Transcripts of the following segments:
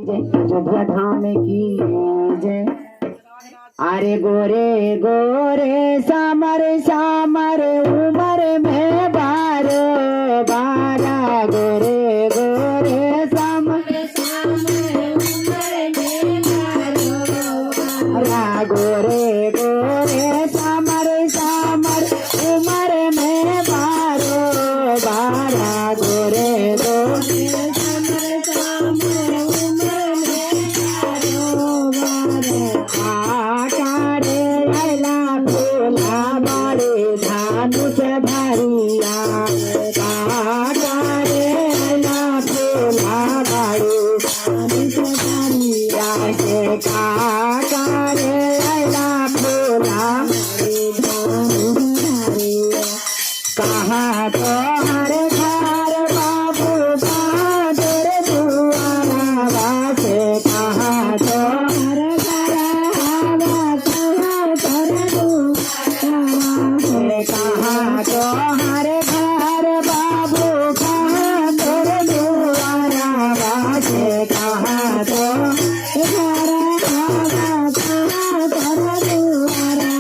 अयोध्या धाम की जय। अरे गोरे गोरे सामर सामर उमर में बारो बारा गोरे गोरे सामर सामर उमर में बारो बारा गोरे गोरे सामर सामर उमर में बारो बारा गोरे गोरे सामर सामर कहा तो हर घर बाबू बहादुर दुआरा वासे कहा तो हर घर हवा कहा कर दुआरा कहा तो हर घर बाबू बहादुर दुआरा वासे कहा तो घर हवा कहा कर दुआरा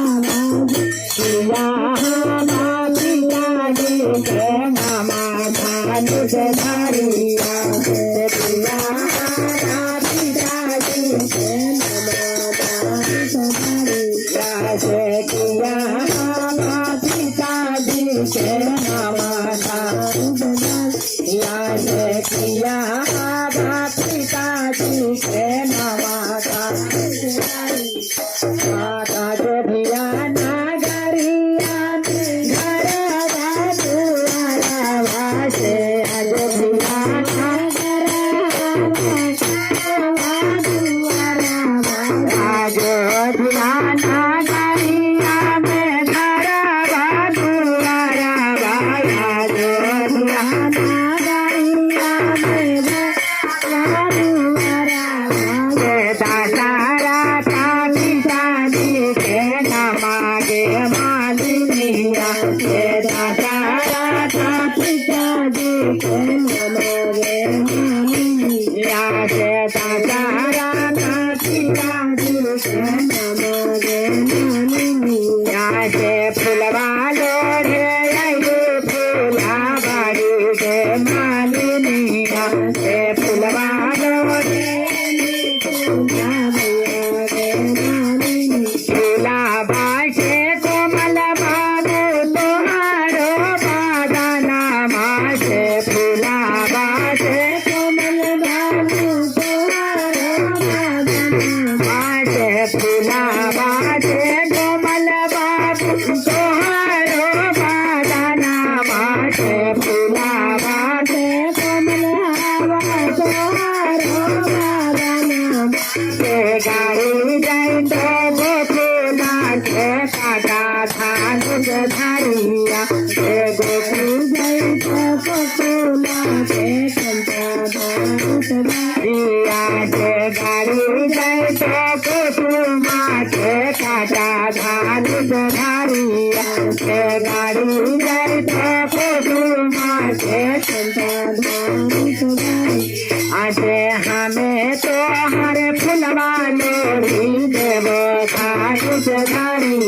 हमें तो हर फुलवा लोड़ी देवो खाई धारी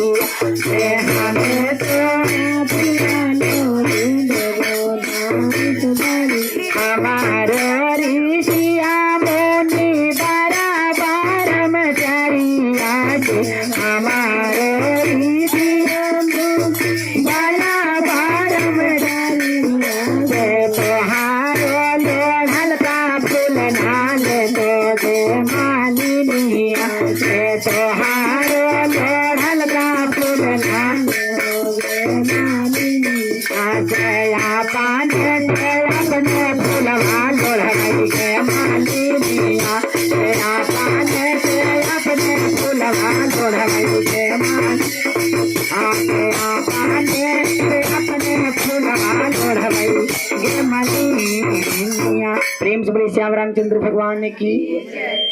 हमें तो फुलवा लोड़ी देवो धारी हमारे ऋषिया मुनि बड़ा ब्रह्मचारी आज हमारे ऋषिया मुनि बड़ा ब्रह्मचारी प्रेम से बोले श्याम रामचंद्र भगवान की।